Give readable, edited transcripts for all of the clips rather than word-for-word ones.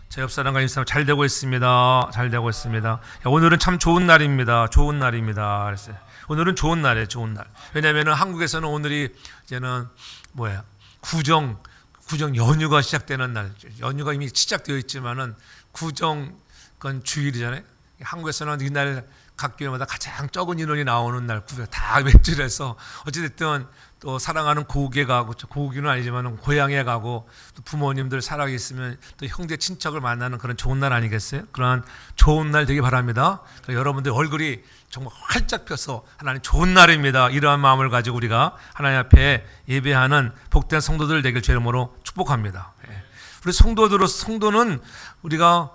제 옆 사람과 인사 잘 되고 있습니다. 잘 되고 있습니다. 야, 오늘은 참 좋은 날입니다. 좋은 날입니다. 그랬어요. 오늘은 좋은 날이에요. 좋은 날. 왜냐하면 한국에서는 오늘이 이제는 구정 연휴가 시작되는 날. 연휴가 이미 시작되어 있지만은 구정 건 주일이잖아요. 한국에서는 이날 각 교회마다 가장 적은 인원이 나오는 날, 다 외출해서 어찌됐든 또 사랑하는 고국에 가고, 고국은 아니지만 고향에 가고, 또 부모님들 살아계시면 또 형제 친척을 만나는 그런 좋은 날 아니겠어요? 그런 좋은 날 되기 바랍니다. 여러분들 얼굴이 정말 활짝 펴서 하나님 좋은 날입니다. 이러한 마음을 가지고 우리가 하나님 앞에 예배하는 복된 성도들 되길 주의 이름으로 축복합니다. 우리 성도는 우리가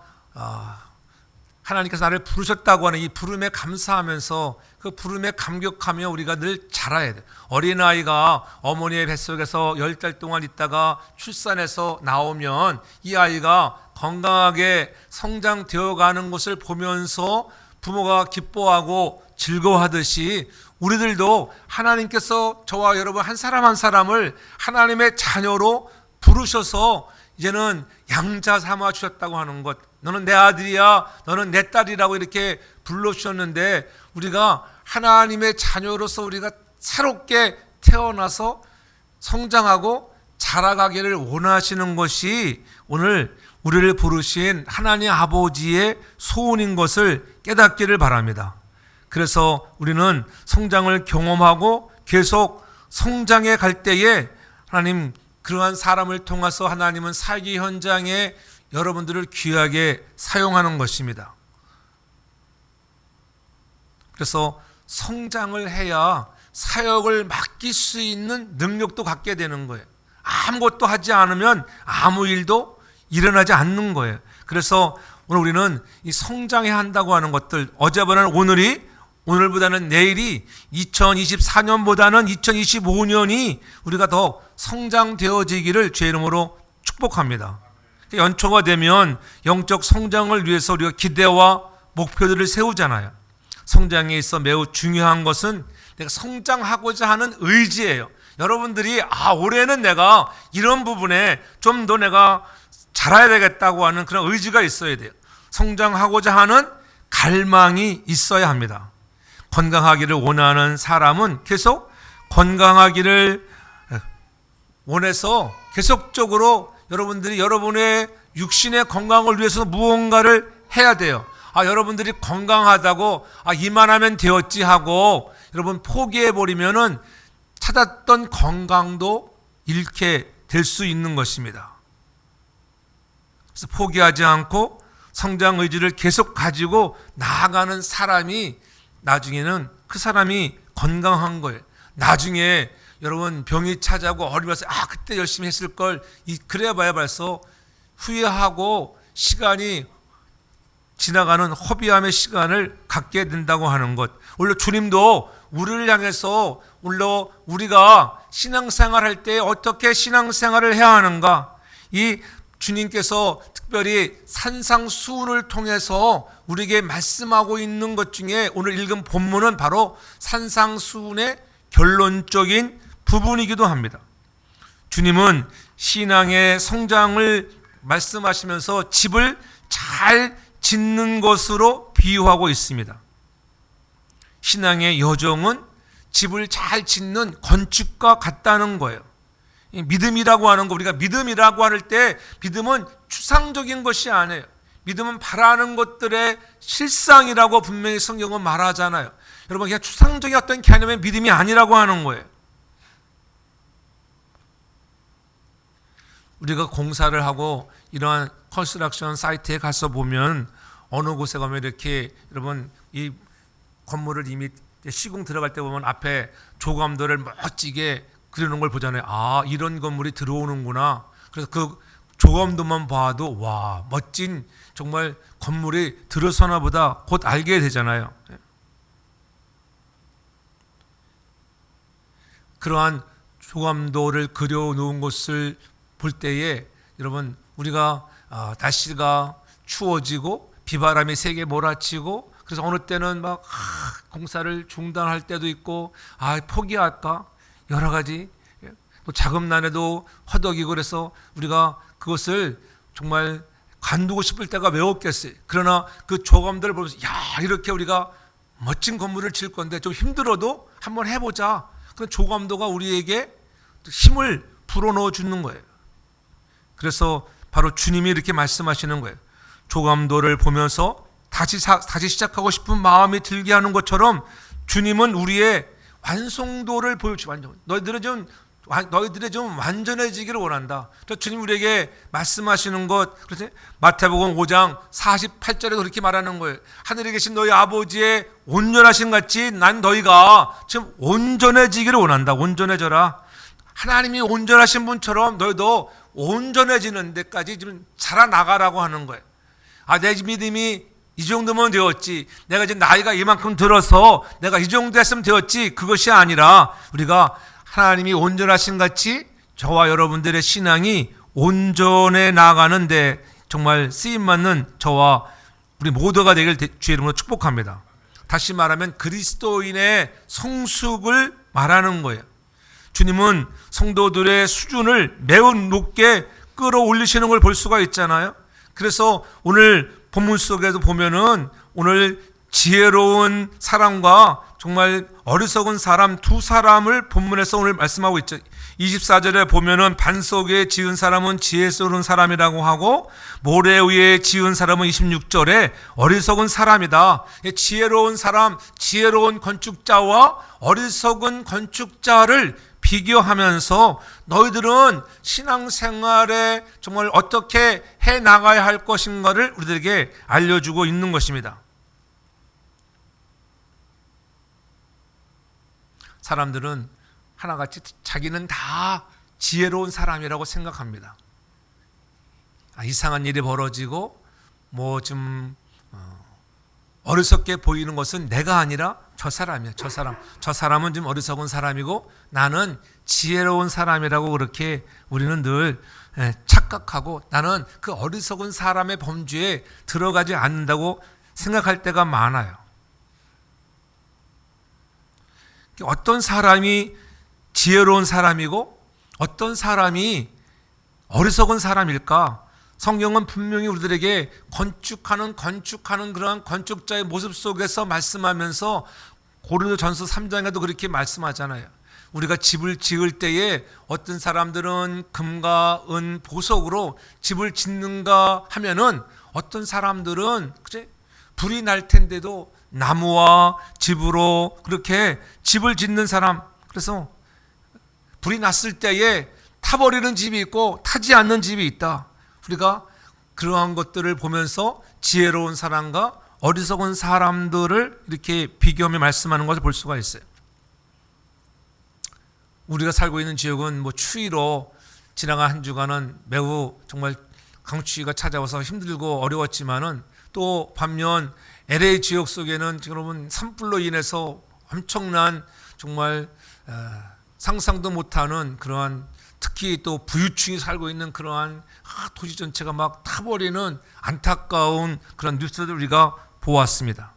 하나님께서 나를 부르셨다고 하는 이 부름에 감사하면서 그 부름에 감격하며 우리가 늘 자라야 돼. 어린아이가 어머니의 뱃속에서 10달 동안 있다가 출산해서 나오면 이 아이가 건강하게 성장되어 가는 것을 보면서 부모가 기뻐하고 즐거워하듯이 우리들도 하나님께서 저와 여러분 한 사람 한 사람을 하나님의 자녀로 부르셔서 이제는 양자 삼아 주셨다고 하는 것, 너는 내 아들이야, 너는 내 딸이라고 이렇게 불러주셨는데 우리가 하나님의 자녀로서 우리가 새롭게 태어나서 성장하고 자라가기를 원하시는 것이 오늘 우리를 부르신 하나님 아버지의 소원인 것을 깨닫기를 바랍니다. 그래서 우리는 성장을 경험하고 계속 성장해 갈 때에 하나님 그러한 사람을 통해서 하나님은 사기 현장에 여러분들을 귀하게 사용하는 것입니다. 그래서 성장을 해야 사역을 맡길 수 있는 능력도 갖게 되는 거예요. 아무것도 하지 않으면 아무 일도 일어나지 않는 거예요. 그래서 오늘 우리는 이 성장해야 한다고 하는 것들, 어제보다는 오늘보다는 내일이 2024년보다는 2025년이 우리가 더 성장되어지기를 주의 이름으로 축복합니다. 연초가 되면 영적 성장을 위해서 우리가 기대와 목표들을 세우잖아요. 성장에 있어 매우 중요한 것은 내가 성장하고자 하는 의지예요. 여러분들이 올해는 내가 이런 부분에 좀 더 내가 잘해야 되겠다고 하는 그런 의지가 있어야 돼요. 성장하고자 하는 갈망이 있어야 합니다. 건강하기를 원하는 사람은 계속 건강하기를 원해서 계속적으로 여러분들이 여러분의 육신의 건강을 위해서 무언가를 해야 돼요. 여러분들이 건강하다고 이만하면 되었지 하고 여러분 포기해버리면은 찾았던 건강도 잃게 될 수 있는 것입니다. 그래서 포기하지 않고 성장 의지를 계속 가지고 나아가는 사람이 나중에는 그 사람이 건강한 거예요. 나중에 여러분 병이 찾아오고 어리면서 그때 열심히 했을 걸 그래야 봐야 벌써 후회하고 시간이 지나가는 허비함의 시간을 갖게 된다고 하는 것. 원래 주님도 우리를 향해서 물론 우리가 신앙생활할 때 어떻게 신앙생활을 해야 하는가, 이 주님께서 특별히 산상수훈을 통해서 우리에게 말씀하고 있는 것 중에 오늘 읽은 본문은 바로 산상수훈의 결론적인 부분이기도 합니다. 주님은 신앙의 성장을 말씀하시면서 집을 잘 짓는 것으로 비유하고 있습니다. 신앙의 여정은 집을 잘 짓는 건축과 같다는 거예요. 믿음이라고 하는 거, 우리가 믿음이라고 할 때 믿음은 추상적인 것이 아니에요. 믿음은 바라는 것들의 실상이라고 분명히 성경은 말하잖아요. 여러분, 그냥 추상적인 어떤 개념의 믿음이 아니라고 하는 거예요. 우리가 공사를 하고 이러한 컨스트럭션 사이트에 가서 보면 어느 곳에 가면 이렇게 여러분 이 건물을 이미 시공 들어갈 때 보면 앞에 조감도를 멋지게 그리는 걸 보잖아요. 이런 건물이 들어오는구나. 그래서 그 조감도만 봐도 와, 멋진 정말 건물이 들어서나 보다 곧 알게 되잖아요. 그러한 조감도를 그려놓은 것을 볼 때에 여러분 우리가 날씨가 추워지고 비바람이 세게 몰아치고 그래서 어느 때는 막 공사를 중단할 때도 있고 포기할까 여러 가지 또 자금난에도 허덕이고 그래서 우리가 그것을 정말 관두고 싶을 때가 왜 없겠어요. 그러나 그 조감들을 보면서 야, 이렇게 우리가 멋진 건물을 지을 건데 좀 힘들어도 한번 해보자. 그런 조감도가 우리에게 힘을 불어넣어 주는 거예요. 그래서 바로 주님이 이렇게 말씀하시는 거예요. 조감도를 보면서 다시 시작하고 싶은 마음이 들게 하는 것처럼 주님은 우리의 완성도를 보여주고, 너희들이 좀 완전해지기를 원한다. 주님 우리에게 말씀하시는 것, 그렇지? 마태복음 5장 48절에 그렇게 말하는 거예요. 하늘에 계신 너희 아버지의 온전하신 같이 난 너희가 지금 온전해지기를 원한다. 온전해져라. 하나님이 온전하신 분처럼 너희도 온전해지는 데까지 좀 자라나가라고 하는 거예요. 내 믿음이 이 정도면 되었지. 내가 이제 나이가 이만큼 들어서 내가 이 정도 했으면 되었지. 그것이 아니라 우리가 하나님이 온전하신 같이 저와 여러분들의 신앙이 온전해 나가는데 정말 쓰임받는 저와 우리 모두가 되길 주의 이름으로 축복합니다. 다시 말하면 그리스도인의 성숙을 말하는 거예요. 주님은 성도들의 수준을 매우 높게 끌어올리시는 걸 볼 수가 있잖아요. 그래서 오늘 본문 속에도 보면은 오늘 지혜로운 사람과 정말 어리석은 사람 두 사람을 본문에서 오늘 말씀하고 있죠. 24절에 보면은 반석에 지은 사람은 지혜스러운 사람이라고 하고 모래 위에 지은 사람은 26절에 어리석은 사람이다. 지혜로운 사람, 지혜로운 건축자와 어리석은 건축자를 비교하면서 너희들은 신앙생활에 정말 어떻게 해나가야 할 것인가를 우리들에게 알려주고 있는 것입니다. 사람들은 하나같이 자기는 다 지혜로운 사람이라고 생각합니다. 이상한 일이 벌어지고 뭐 좀 어리석게 보이는 것은 내가 아니라 저 사람이야. 저 사람은 좀 어리석은 사람이고 나는 지혜로운 사람이라고 그렇게 우리는 늘 착각하고 나는 그 어리석은 사람의 범주에 들어가지 않는다고 생각할 때가 많아요. 어떤 사람이 지혜로운 사람이고 어떤 사람이 어리석은 사람일까? 성경은 분명히 우리들에게 건축하는 그러한 건축자의 모습 속에서 말씀하면서 고린도전서 3장에도 그렇게 말씀하잖아요. 우리가 집을 지을 때에 어떤 사람들은 금과 은, 보석으로 집을 짓는가 하면은 어떤 사람들은 그치? 불이 날 텐데도 나무와 집으로 그렇게 집을 짓는 사람, 그래서 불이 났을 때에 타버리는 집이 있고 타지 않는 집이 있다. 우리가 그러한 것들을 보면서 지혜로운 사람과 어리석은 사람들을 이렇게 비교하며 말씀하는 것을 볼 수가 있어요. 우리가 살고 있는 지역은 뭐 추위로 지나간 한 주간은 매우 정말 강추위가 찾아와서 힘들고 어려웠지만은 또 반면 LA 지역 속에는 여러분 산불로 인해서 엄청난 정말 상상도 못하는 그러한 특히 또 부유층이 살고 있는 그러한 도시 전체가 막 타버리는 안타까운 그런 뉴스들을 우리가 보았습니다.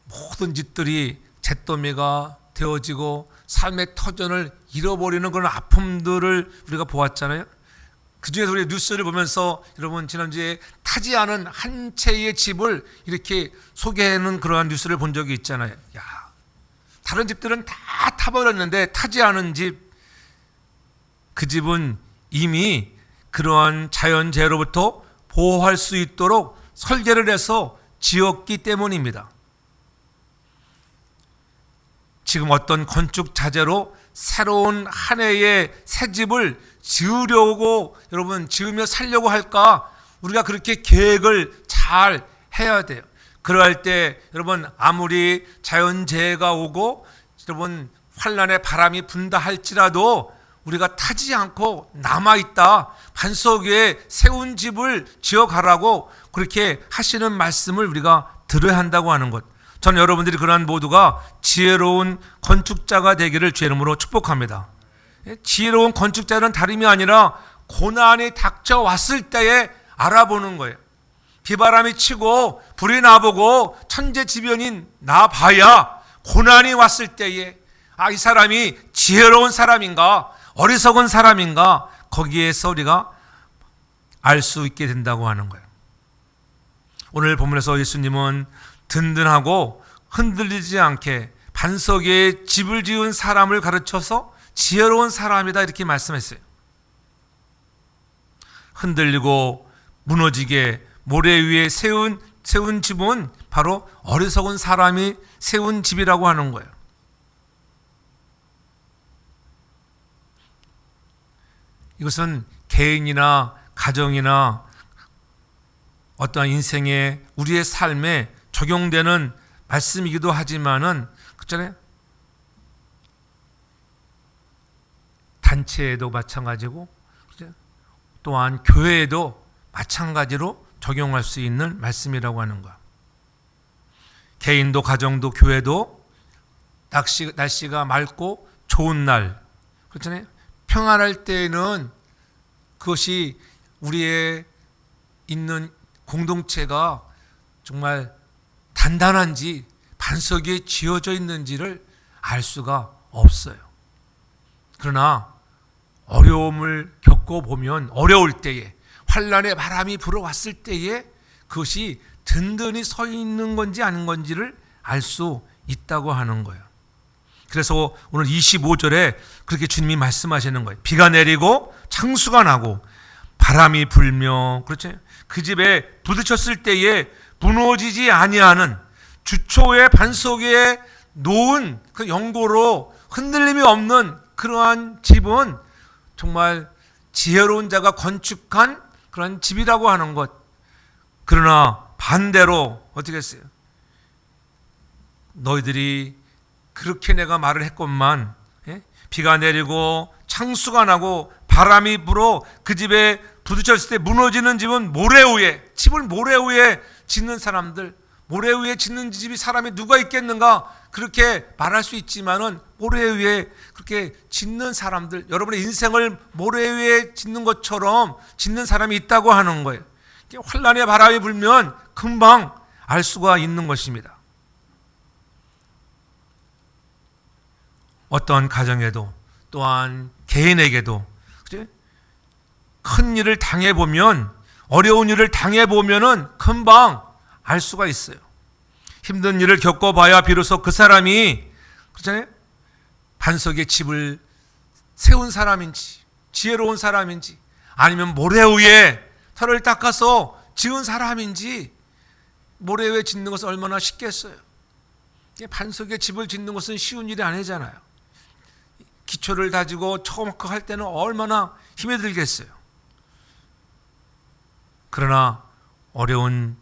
모든 집들이 잿더미가 되어지고 삶의 터전을 잃어버리는 그런 아픔들을 우리가 보았잖아요. 그중에서 우리 뉴스를 보면서 여러분 지난주에 타지 않은 한 채의 집을 이렇게 소개하는 그러한 뉴스를 본 적이 있잖아요. 야, 다른 집들은 다 타버렸는데 타지 않은 집, 그 집은 이미 그러한 자연재해로부터 보호할 수 있도록 설계를 해서 지었기 때문입니다. 지금 어떤 건축 자재로 새로운 한 해의 새 집을 지으려고 여러분 지으며 살려고 할까? 우리가 그렇게 계획을 잘 해야 돼요. 그럴 때 여러분 아무리 자연재해가 오고 여러분 환란의 바람이 분다 할지라도 우리가 타지 않고 남아있다. 반석 위에 세운 집을 지어가라고 그렇게 하시는 말씀을 우리가 들어야 한다고 하는 것. 저는 여러분들이 그러한 모두가 지혜로운 건축자가 되기를 주의 이름으로 축복합니다. 지혜로운 건축자는 다름이 아니라 고난이 닥쳐왔을 때에 알아보는 거예요. 비바람이 치고 불이 나보고 천재지변이 나봐야 고난이 왔을 때에 이 사람이 지혜로운 사람인가 어리석은 사람인가 거기에서 우리가 알 수 있게 된다고 하는 거예요. 오늘 본문에서 예수님은 든든하고 흔들리지 않게 반석 위에 집을 지은 사람을 가르쳐서 지혜로운 사람이다 이렇게 말씀했어요. 흔들리고 무너지게 모래 위에 세운 집은 바로 어리석은 사람이 세운 집이라고 하는 거예요. 이것은 개인이나 가정이나 어떠한 인생에 우리의 삶에 적용되는 말씀이기도 하지만은 그렇잖아요. 단체에도 마찬가지고 또한 교회에도 마찬가지로 적용할 수 있는 말씀이라고 하는 거야. 개인도 가정도 교회도 날씨가 맑고 좋은 날 그렇잖아요. 평안할 때에는 그것이 우리의 있는 공동체가 정말 단단한지 반석에 지어져 있는지를 알 수가 없어요. 그러나 어려움을 겪어보면 어려울 때에 환난의 바람이 불어왔을 때에 그것이 든든히 서 있는 건지 아닌 건지를 알 수 있다고 하는 거예요. 그래서 오늘 25절에 그렇게 주님이 말씀하시는 거예요. 비가 내리고 창수가 나고 바람이 불며 그렇죠? 그 집에 부딪혔을 때에 무너지지 아니하는 주초의 반석 위에 놓은 그 영고로 흔들림이 없는 그러한 집은 정말 지혜로운 자가 건축한 그런 집이라고 하는 것. 그러나 반대로 어떻게 했어요? 너희들이 그렇게 내가 말을 했건만 비가 내리고 창수가 나고 바람이 불어 그 집에 부딪혔을 때 무너지는 집은 모래 위에 집을 모래 위에 짓는 사람들 모래 위에 짓는 집이 사람이 누가 있겠는가 그렇게 말할 수 있지만은 모래 위에 그렇게 짓는 사람들 여러분의 인생을 모래 위에 짓는 것처럼 짓는 사람이 있다고 하는 거예요. 환난의 바람이 불면 금방 알 수가 있는 것입니다. 어떤 가정에도 또한 개인에게도 큰 일을 당해보면 어려운 일을 당해보면은 금방 알 수가 있어요. 힘든 일을 겪어봐야 비로소 그 사람이 그렇잖아요. 반석에 집을 세운 사람인지 지혜로운 사람인지 아니면 모래 위에 털을 닦아서 지은 사람인지 모래 위에 짓는 것은 얼마나 쉽겠어요. 반석에 집을 짓는 것은 쉬운 일이 아니잖아요. 기초를 다지고 처음 할 때는 얼마나 힘이 들겠어요. 그러나 어려운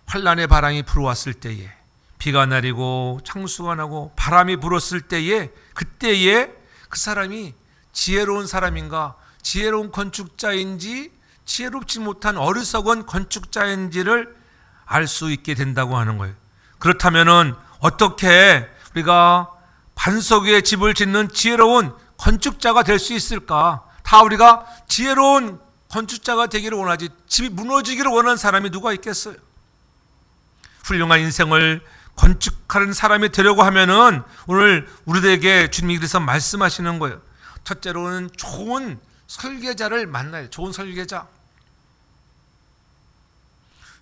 환난의 바람이 불어왔을 때에 비가 내리고 창수가 나고 바람이 불었을 때에 그때에 그 사람이 지혜로운 사람인가 지혜로운 건축자인지 지혜롭지 못한 어리석은 건축자인지를 알 수 있게 된다고 하는 거예요. 그렇다면은 어떻게 우리가 반석 위에 집을 짓는 지혜로운 건축자가 될 수 있을까? 다 우리가 지혜로운 건축자가 되기를 원하지 집이 무너지기를 원하는 사람이 누가 있겠어요? 훌륭한 인생을 건축하는 사람이 되려고 하면은 오늘 우리들에게 주님이 그래서 말씀하시는 거예요. 첫째로는 좋은 설계자를 만나야 돼요. 좋은 설계자.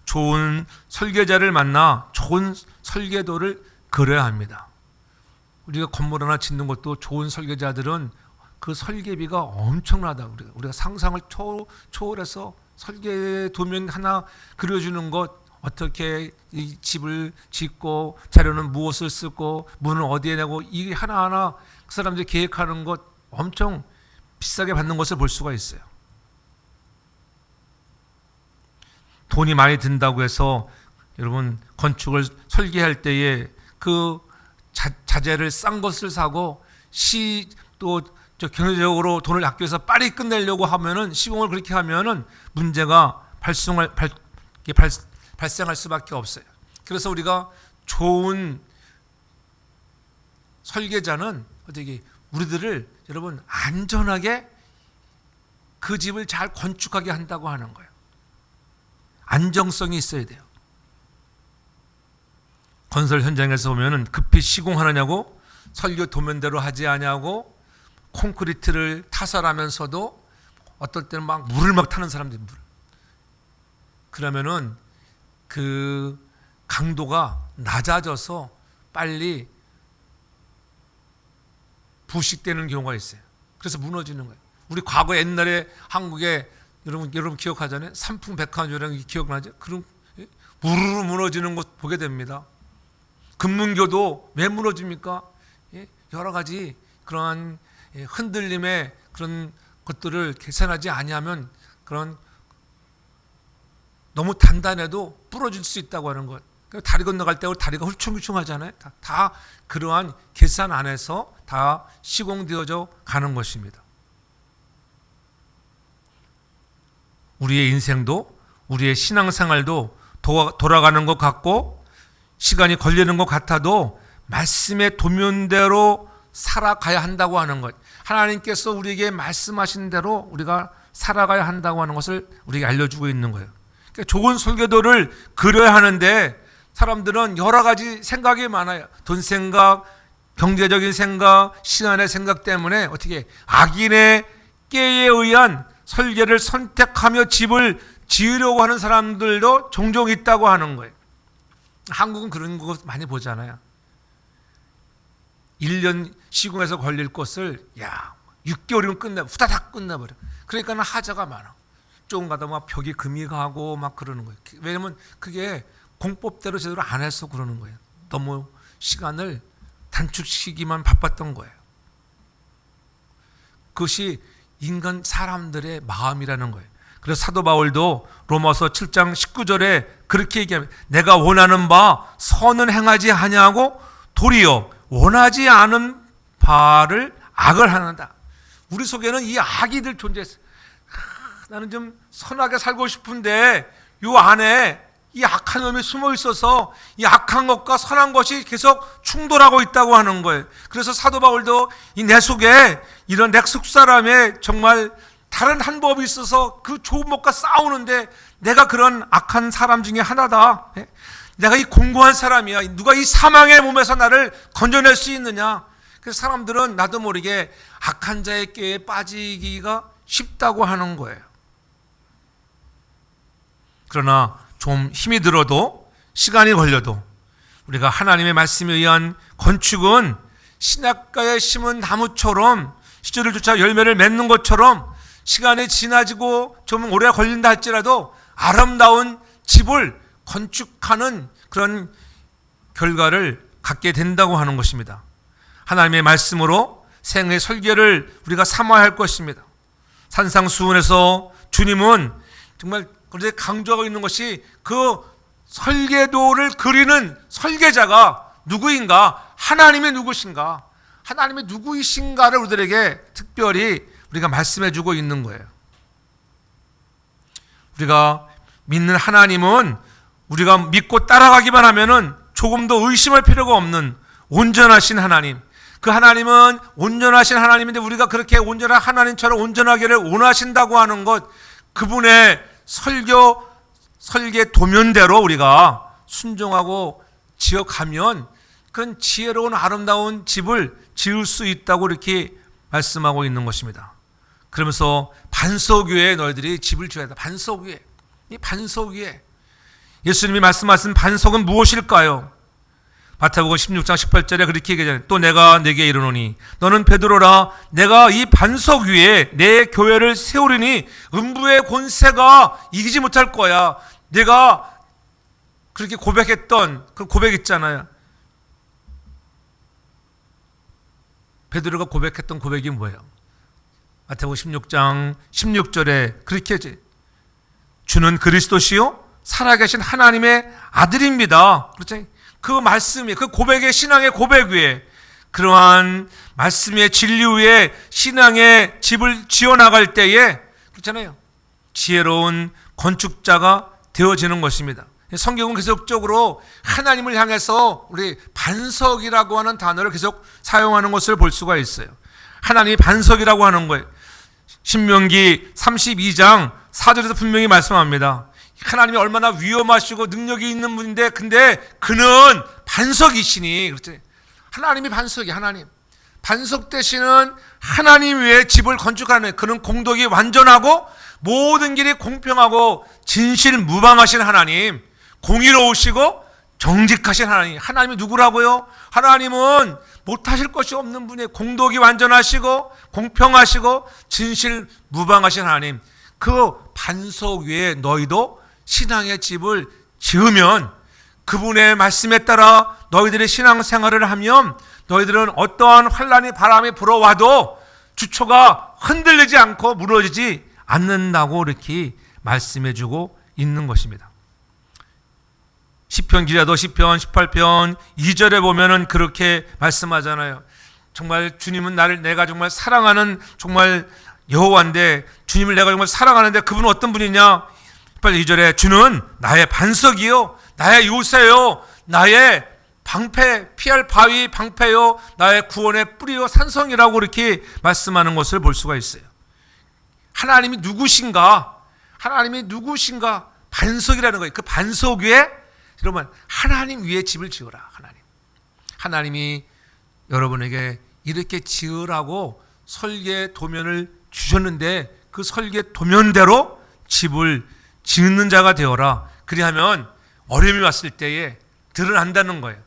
좋은 설계자를 만나 좋은 설계도를 그려야 합니다. 우리가 건물 하나 짓는 것도 좋은 설계자들은 그 설계비가 엄청나다. 우리가 상상을 초월해서 설계 도면 하나 그려주는 것 어떻게 이 집을 짓고 자료는 무엇을 쓰고 문은 어디에 내고 이 하나하나 그 사람들이 계획하는 것 엄청 비싸게 받는 것을 볼 수가 있어요. 돈이 많이 든다고 해서 여러분 건축을 설계할 때에 그 자재를 싼 것을 사고 또 경제적으로 돈을 아껴서 빨리 끝내려고 하면은 시공을 그렇게 하면은 문제가 발생할 수밖에 없어요. 그래서 우리가 좋은 설계자는 어떻게 우리들을 여러분 안전하게 그 집을 잘 건축하게 한다고 하는 거예요. 안정성이 있어야 돼요. 건설 현장에서 보면은 급히 시공하느냐고 설계 도면대로 하지 않냐고 콘크리트를 타설하면서도 어떨 때는 막 물을 막 타는 사람들이 물. 그러면은 그 강도가 낮아져서 빨리 부식되는 경우가 있어요. 그래서 무너지는 거예요. 우리 과거 옛날에 한국에 여러분 기억하잖아요. 삼풍백화점이라는 게 기억나죠? 그럼 우르르 무너지는 것 보게 됩니다. 금문교도 왜 무너집니까? 여러 가지 그러한 흔들림의 그런 것들을 개선하지 아니하면 그런 너무 단단해도 부러질 수 있다고 하는 것. 다리 건너갈 때 다리가 훌충훌충하잖아요. 다 그러한 계산 안에서 다 시공되어져 가는 것입니다. 우리의 인생도 우리의 신앙생활도 돌아가는 것 같고 시간이 걸리는 것 같아도 말씀의 도면대로 살아가야 한다고 하는 것. 하나님께서 우리에게 말씀하신 대로 우리가 살아가야 한다고 하는 것을 우리에게 알려주고 있는 거예요. 그러니까 좋은 설교도를 그려야 하는데 사람들은 여러 가지 생각이 많아요. 돈 생각, 경제적인 생각, 시간의 생각 때문에 어떻게 악인의 깨에 의한 설계를 선택하며 집을 지으려고 하는 사람들도 종종 있다고 하는 거예요. 한국은 그런 거 많이 보잖아요. 1년 시공해서 걸릴 것을 6개월이면 끝나 후다닥 끝나버려. 그러니까 하자가 많아. 조금 가다 막 벽이 금이 가고 막 그러는 거예요. 왜냐면 그게 공법대로 제대로 안 해서 그러는 거예요. 너무 시간을 단축시키기만 바빴던 거예요. 그것이 인간 사람들의 마음이라는 거예요. 그래서 사도 바울도 로마서 7장 19절에 그렇게 얘기합니다. 내가 원하는 바 선은 행하지 아니하고 도리어 원하지 않은 바를 악을 하는다. 우리 속에는 이 악이들 존재했어요. 나는 좀 선하게 살고 싶은데 이 안에 이 악한 놈이 숨어 있어서 이 악한 것과 선한 것이 계속 충돌하고 있다고 하는 거예요. 그래서 사도 바울도 이 내 속에 이런 내 속사람의 정말 다른 한 법이 있어서 그 좋은 법과 싸우는데 내가 그런 악한 사람 중에 하나다. 내가 이 공고한 사람이야. 누가 이 사망의 몸에서 나를 건져낼 수 있느냐. 그래서 사람들은 나도 모르게 악한 자의 꾀에 빠지기가 쉽다고 하는 거예요. 그러나 좀 힘이 들어도 시간이 걸려도 우리가 하나님의 말씀에 의한 건축은 신학가에 심은 나무처럼 시절을 쫓아 열매를 맺는 것처럼 시간이 지나지고 좀 오래 걸린다 할지라도 아름다운 집을 건축하는 그런 결과를 갖게 된다고 하는 것입니다. 하나님의 말씀으로 생의 설계를 우리가 삼아야 할 것입니다. 산상수훈에서 주님은 정말 그런데 강조하고 있는 것이 그 설계도를 그리는 설계자가 누구인가? 하나님이 누구신가? 하나님이 누구이신가를 우리들에게 특별히 우리가 말씀해 주고 있는 거예요. 우리가 믿는 하나님은 우리가 믿고 따라가기만 하면은 조금도 의심할 필요가 없는 온전하신 하나님. 그 하나님은 온전하신 하나님인데 우리가 그렇게 온전한 하나님처럼 온전하기를 원하신다고 하는 것, 그분의 설계 도면대로 우리가 순종하고 지어가면 그건 지혜로운 아름다운 집을 지을 수 있다고 이렇게 말씀하고 있는 것입니다. 그러면서 반석 위에 너희들이 집을 지어야 한다. 반석 위에. 이 반석 위에. 예수님이 말씀하신 반석은 무엇일까요? 마태복음 16장 18절에 그렇게 얘기하잖아요. 또 내가 네게 이르노니 너는 베드로라 내가 이 반석 위에 내 교회를 세우리니 음부의 권세가 이기지 못할 거야. 내가 그렇게 고백했던 그 고백 있잖아요. 베드로가 고백했던 고백이 뭐예요? 마태복음 16장 16절에 그렇게 하지. 주는 그리스도시요 살아계신 하나님의 아들입니다. 그렇죠? 그 말씀이 그 고백의 신앙의 고백 위에 그러한 말씀의 진리 위에 신앙의 집을 지어나갈 때에 그렇잖아요. 지혜로운 건축자가 되어지는 것입니다. 성경은 계속적으로 하나님을 향해서 우리 반석이라고 하는 단어를 계속 사용하는 것을 볼 수가 있어요. 하나님이 반석이라고 하는 거예요. 신명기 32장 4절에서 분명히 말씀합니다. 하나님이 얼마나 위험하시고 능력이 있는 분인데 근데 그는 반석이시니. 그렇죠? 하나님이 반석이 하나님. 반석 되시는 하나님 위에 집을 건축하는, 그는 공덕이 완전하고 모든 길이 공평하고 진실무방하신 하나님, 공의로우시고 정직하신 하나님. 하나님이 누구라고요? 하나님은 못하실 것이 없는 분이에요. 공덕이 완전하시고 공평하시고 진실무방하신 하나님. 그 반석 위에 너희도 신앙의 집을 지으면, 그분의 말씀에 따라 너희들의 신앙생활을 하면 너희들은 어떠한 환난이 바람이 불어와도 주초가 흔들리지 않고 무너지지 않는다고 이렇게 말씀해주고 있는 것입니다. 시편 기자도 시편 18편 2절에 보면은 그렇게 말씀하잖아요. 정말 주님은 내가 정말 사랑하는 정말 여호와인데, 주님을 내가 정말 사랑하는데 그분은 어떤 분이냐? 2절에 주는 나의 반석이요, 나의 요새요, 나의 방패, 피할 바위 방패요, 나의 구원의 뿌리요, 산성이라고 이렇게 말씀하는 것을 볼 수가 있어요. 하나님이 누구신가? 하나님이 누구신가? 반석이라는 거예요. 그 반석 위에, 여러분, 하나님 위에 집을 지어라. 하나님이 여러분에게 이렇게 지으라고 설계 도면을 주셨는데 그 설계 도면대로 집을 짓는 자가 되어라. 그리하면 어려움이 왔을 때에 드러난다는 거예요.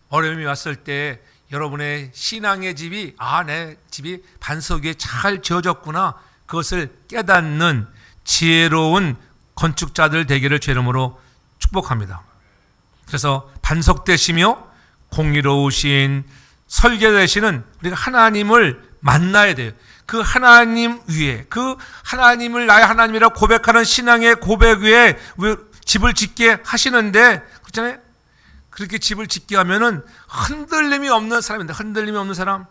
어려움이 왔을 때 여러분의 신앙의 집이, 내 집이 반석 위에 잘 지어졌구나, 그것을 깨닫는 지혜로운 건축자들 되기를 주 이름으로 축복합니다. 그래서 반석 되시며 공의로우신 설계 되시는 우리가 하나님을 만나야 돼요. 그 하나님 위에, 그 하나님을 나의 하나님이라고 고백하는 신앙의 고백 위에 집을 짓게 하시는데, 그렇잖아요. 그렇게 집을 짓게 하면은 흔들림이 없는 사람인데, 흔들림이 없는 사람,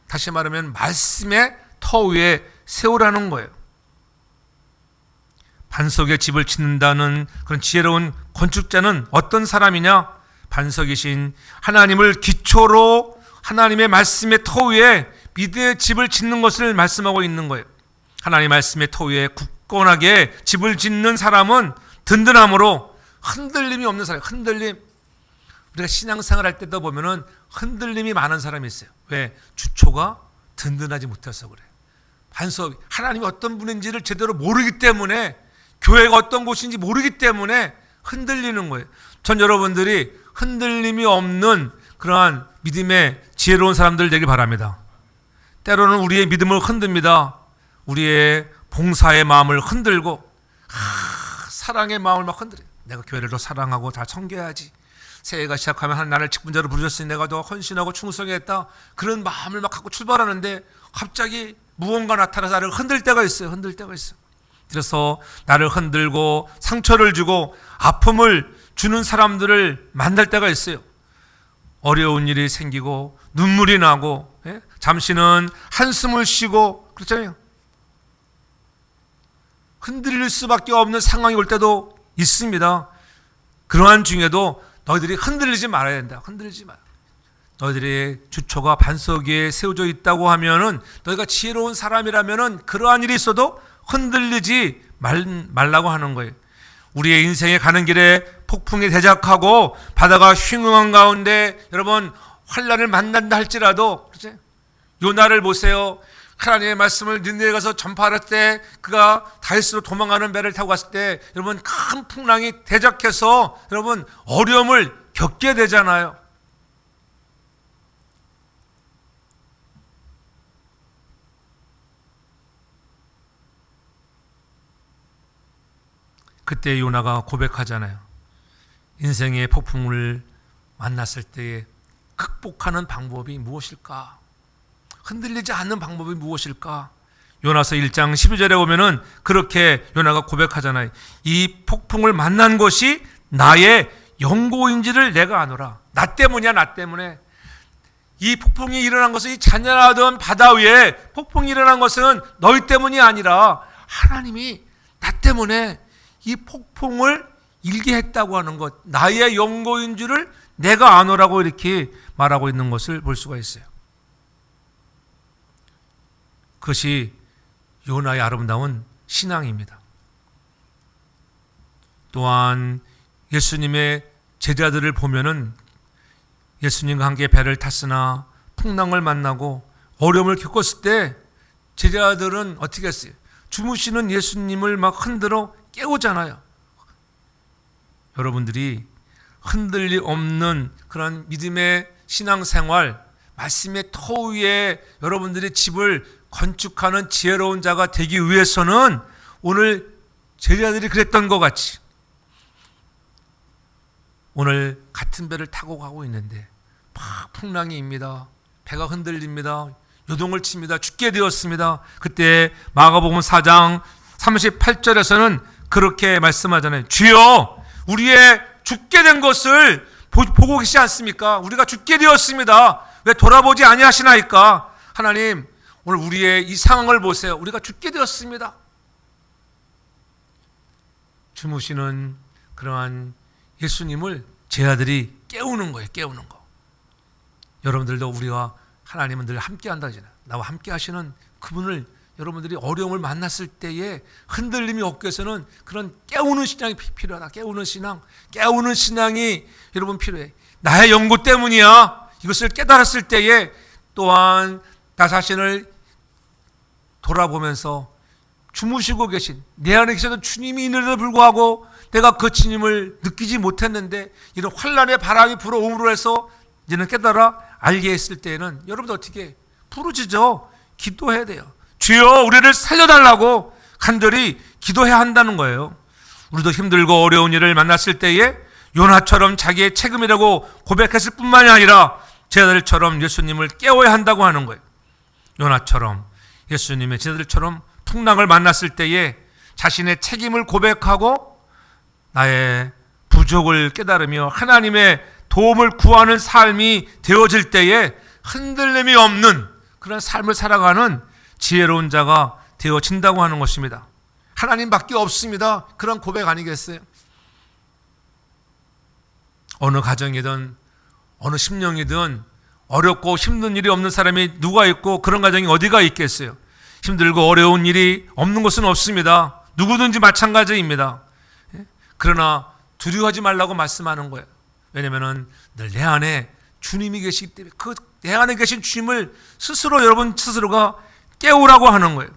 다시 말하면 말씀의 터 위에 세우라는 거예요. 반석에 집을 짓는다는 그런 지혜로운 건축자는 어떤 사람이냐? 반석이신 하나님을 기초로 하나님의 말씀의 터 위에 믿음의 집을 짓는 것을 말씀하고 있는 거예요. 하나님의 말씀의 터 위에 굳건하게 집을 짓는 사람은 든든함으로 흔들림이 없는 사람. 흔들림, 우리가 신앙생활 할 때도 보면은 흔들림이 많은 사람이 있어요. 왜? 주초가 든든하지 못해서 그래요. 반석, 하나님이 어떤 분인지를 제대로 모르기 때문에, 교회가 어떤 곳인지 모르기 때문에 흔들리는 거예요. 전 여러분들이 흔들림이 없는 그러한 믿음의 지혜로운 사람들 되길 바랍니다. 때로는 우리의 믿음을 흔듭니다. 우리의 봉사의 마음을 흔들고, 사랑의 마음을 막 흔들어요. 내가 교회를 더 사랑하고 다 섬겨야지. 새해가 시작하면 하나님 직분자로 부르셨으니 내가 더 헌신하고 충성했다. 그런 마음을 막 갖고 출발하는데 갑자기 무언가 나타나서 나를 흔들 때가 있어요. 흔들 때가 있어요. 그래서 나를 흔들고 상처를 주고 아픔을 주는 사람들을 만날 때가 있어요. 어려운 일이 생기고 눈물이 나고, 잠시는 한숨을 쉬고, 그렇잖아요. 흔들릴 수밖에 없는 상황이 올 때도 있습니다. 그러한 중에도 너희들이 흔들리지 말아야 된다. 흔들리지 마. 너희들의 주초가 반석 위에 세워져 있다고 하면은, 너희가 지혜로운 사람이라면은 그러한 일이 있어도 흔들리지 말라고 하는 거예요. 우리의 인생에 가는 길에 폭풍이 대작하고 바다가 흉흉한 가운데 여러분 환난을 만난다 할지라도, 그렇지? 요나를 보세요. 하나님의 말씀을 니느웨에 가서 전파할 때 그가 다윗으로 도망가는 배를 타고 갔을 때 여러분 큰 풍랑이 대작해서 여러분 어려움을 겪게 되잖아요. 그때 요나가 고백하잖아요. 인생의 폭풍을 만났을 때 극복하는 방법이 무엇일까? 흔들리지 않는 방법이 무엇일까? 요나서 1장 12절에 보면은 그렇게 요나가 고백하잖아요. 이 폭풍을 만난 것이 나의 영고인지를 내가 아노라. 나 때문이야, 나 때문에. 이 폭풍이 일어난 것은, 이 잔잔하던 바다 위에 폭풍이 일어난 것은 너희 때문이 아니라 하나님이 나 때문에 이 폭풍을 일게 했다고 하는 것, 나의 영고인 줄을 내가 아노라고 이렇게 말하고 있는 것을 볼 수가 있어요. 그것이 요나의 아름다운 신앙입니다. 또한 예수님의 제자들을 보면은 예수님과 함께 배를 탔으나 풍랑을 만나고 어려움을 겪었을 때 제자들은 어떻게 했어요? 주무시는 예수님을 막 흔들어 깨우잖아요. 여러분들이 흔들림 없는 그런 믿음의 신앙생활, 말씀의 터 위에 여러분들의 집을 건축하는 지혜로운 자가 되기 위해서는 오늘 제자들이 그랬던 것 같이 오늘 같은 배를 타고 가고 있는데 막 풍랑이입니다. 배가 흔들립니다. 요동을 칩니다. 죽게 되었습니다. 그때 마가복음 4장 38절에서는 그렇게 말씀하잖아요. 주여, 우리의 죽게 된 것을 보고 계시지 않습니까? 우리가 죽게 되었습니다. 왜 돌아보지 아니하시나이까? 하나님, 오늘 우리의 이 상황을 보세요. 우리가 죽게 되었습니다. 주무시는 그러한 예수님을 제자들이 깨우는 거예요. 깨우는 거. 여러분들도 우리가 하나님은 늘 함께 한다 하잖아요. 나와 함께 하시는 그분을 여러분들이 어려움을 만났을 때에 흔들림이 없게 해서는 그런 깨우는 신앙이 필요하다. 깨우는 신앙. 깨우는 신앙이 여러분 필요해. 나의 연고 때문이야. 이것을 깨달았을 때에 또한 나 자신을 돌아보면서 주무시고 계신 내 안에 계시던 주님이 있는데도 불구하고 내가 그 주님을 느끼지 못했는데 이런 환란의 바람이 불어옴으로 해서 이제는 깨달아 알게 했을 때에는 여러분들 어떻게 부르짖어 기도해야 돼요. 주여, 우리를 살려달라고 간절히 기도해야 한다는 거예요. 우리도 힘들고 어려운 일을 만났을 때에 요나처럼 자기의 책임이라고 고백했을 뿐만이 아니라 제자들처럼 예수님을 깨워야 한다고 하는 거예요. 요나처럼 예수님의 제자들처럼 풍랑을 만났을 때에 자신의 책임을 고백하고 나의 부족을 깨달으며 하나님의 도움을 구하는 삶이 되어질 때에 흔들림이 없는 그런 삶을 살아가는 지혜로운 자가 되어진다고 하는 것입니다. 하나님밖에 없습니다. 그런 고백 아니겠어요? 어느 가정이든 어느 심령이든 어렵고 힘든 일이 없는 사람이 누가 있고 그런 가정이 어디가 있겠어요? 힘들고 어려운 일이 없는 것은 없습니다. 누구든지 마찬가지입니다. 그러나 두려워하지 말라고 말씀하는 거예요. 왜냐하면 늘 내 안에 주님이 계시기 때문에 그 내 안에 계신 주님을 스스로 여러분 스스로가 깨우라고 하는 거예요.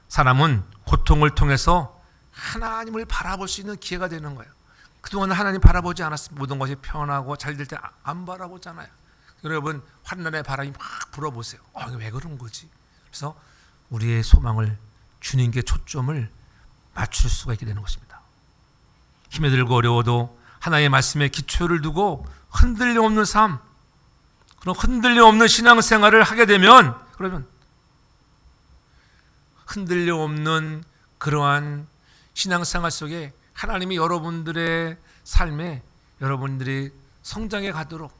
사람은 고통을 통해서 하나님을 바라볼 수 있는 기회가 되는 거예요. 그동안 하나님 바라보지 않았습니다. 모든 것이 편하고 잘 될 때 안 바라보잖아요. 여러분 환난의 바람이 막 불어보세요. 이게 왜 그런 거지? 그래서 우리의 소망을 주님께 초점을 맞출 수가 있게 되는 것입니다. 힘이 들고 어려워도 하나님의 말씀에 기초를 두고 흔들림 없는 삶, 그런 흔들림 없는 신앙생활을 하게 되면 그러면 흔들림 없는 그러한 신앙생활 속에 하나님이 여러분들의 삶에 여러분들이 성장해 가도록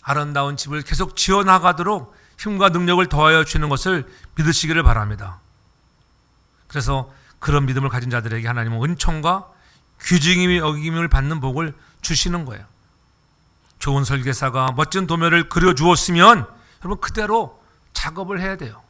아름다운 집을 계속 지어나가도록 힘과 능력을 더하여 주는 것을 믿으시기를 바랍니다. 그래서 그런 믿음을 가진 자들에게 하나님은 은총과 귀중히 여김을 받는 복을 주시는 거예요. 좋은 설계사가 멋진 도면을 그려주었으면 여러분 그대로 작업을 해야 돼요.